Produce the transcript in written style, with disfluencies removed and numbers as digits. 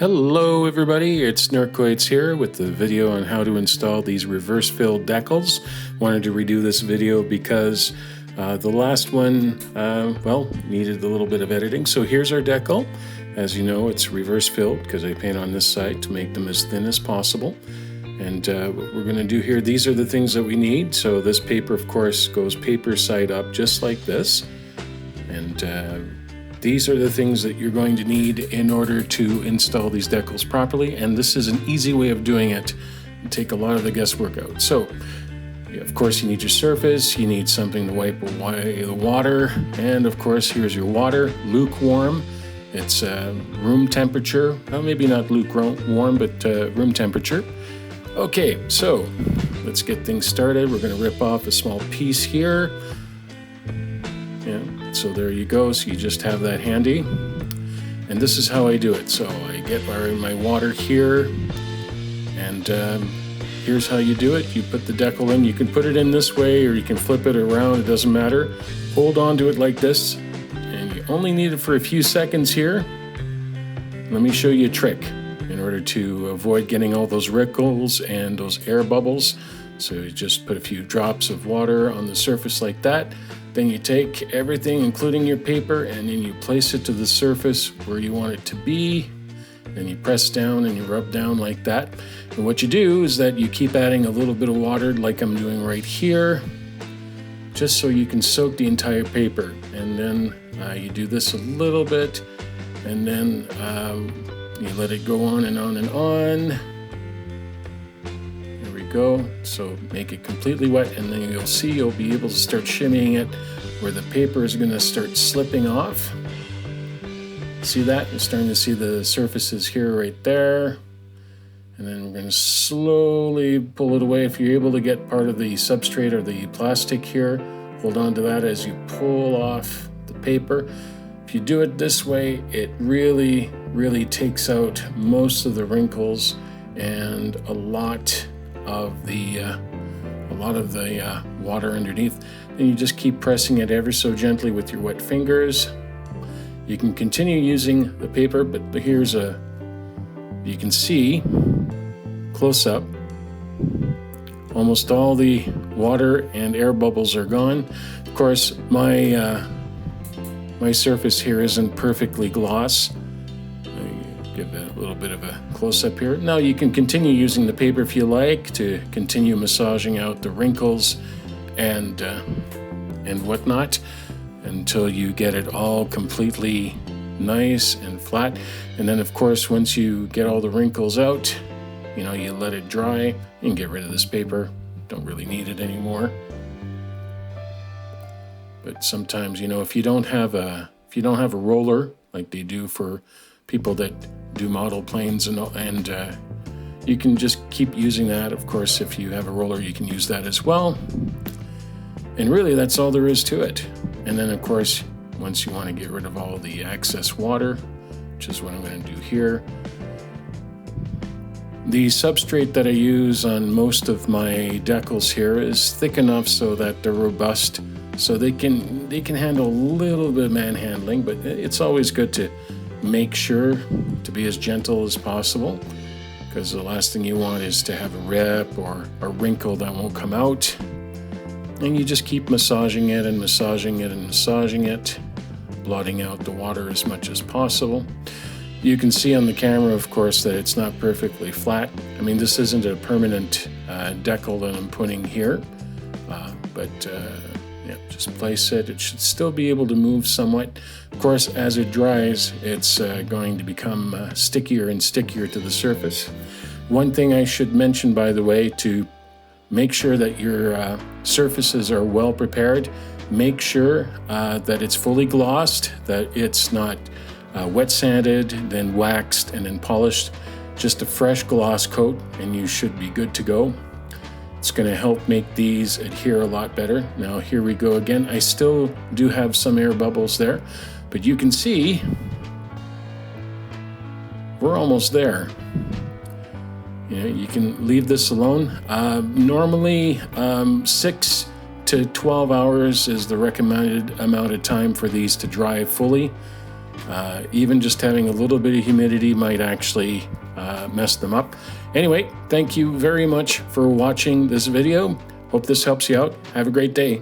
Hello everybody, it's Nerky here with the video on how to install these reverse filled decals. Wanted to redo this video because the last one, needed a little bit of editing. So here's our decal. As you know, it's reverse filled because I paint on this side to make them as thin as possible. And what we're going to do here, these are the things that we need. So this paper, of course, goes paper side up just like this. And these are the things that you're going to need in order to install these decals properly, and this is an easy way of doing it and take a lot of the guesswork out. So, of course, you need your surface, you need something to wipe away the water, and of course, here's your water, lukewarm. It's room temperature, well, maybe not lukewarm, but room temperature. Okay, so let's get things started. We're going to rip off a small piece here. So there you go, so you just have that handy. And this is how I do it. So I get my water here, and here's how you do it. You put the decal in. You can put it in this way or you can flip it around, it doesn't matter. Hold on to it like this, and you only need it for a few seconds here. Let me show you a trick in order to avoid getting all those wrinkles and those air bubbles. So you just put a few drops of water on the surface like that. Then you take everything, including your paper, and then you place it to the surface where you want it to be. Then you press down and you rub down like that. And what you do is that you keep adding a little bit of water like I'm doing right here, just so you can soak the entire paper. And then you do this a little bit, and then you let it go on and on and on. Go. So make it completely wet, and then you'll see you'll be able to start shimmying it where the paper is going to start slipping off. See that? You're starting to see the surfaces here right there. And then we're going to slowly pull it away. If you're able to get part of the substrate or the plastic here, hold on to that as you pull off the paper. If you do it this way, it really takes out most of the wrinkles and a lot of the water underneath. Then you just keep pressing it ever so gently with your wet fingers. You can continue using the paper, but here's you can see close up, almost all the water and air bubbles are gone. Of course, my surface here isn't perfectly gloss. Give it a little bit of a close-up here. Now you can continue using the paper if you like to continue massaging out the wrinkles and whatnot until you get it all completely nice and flat. And then of course, once you get all the wrinkles out, you let it dry. You can get rid of this paper. Don't really need it anymore. But sometimes, if you don't have a roller like they do for people that do model planes, and you can just keep using that. Of course, if you have a roller, you can use that as well. And really, that's all there is to it. And then, of course, once you want to get rid of all the excess water, which is what I'm going to do here, the substrate that I use on most of my decals here is thick enough so that they're robust, so they can handle a little bit of manhandling, but it's always good to make sure to be as gentle as possible, because the last thing you want is to have a rip or a wrinkle that won't come out. And you just keep massaging it and massaging it and massaging it, blotting out the water as much as possible. You can see on the camera, of course, that it's not perfectly flat. I mean, this isn't a permanent decal that I'm putting here, just place it. It should still be able to move somewhat. Of course, as it dries, it's going to become stickier and stickier to the surface. One thing I should mention, by the way, to make sure that your surfaces are well prepared, make sure that it's fully glossed, that it's not wet sanded, then waxed, and then polished. Just a fresh gloss coat, and you should be good to go. It's going to help make these adhere a lot better. Now here we go again. I still do have some air bubbles there, but you can see we're almost there. You can leave this alone. Normally 6 to 12 hours is the recommended amount of time for these to dry fully. Even just having a little bit of humidity might actually mess them up. Anyway, thank you very much for watching this video. Hope this helps you out. Have a great day.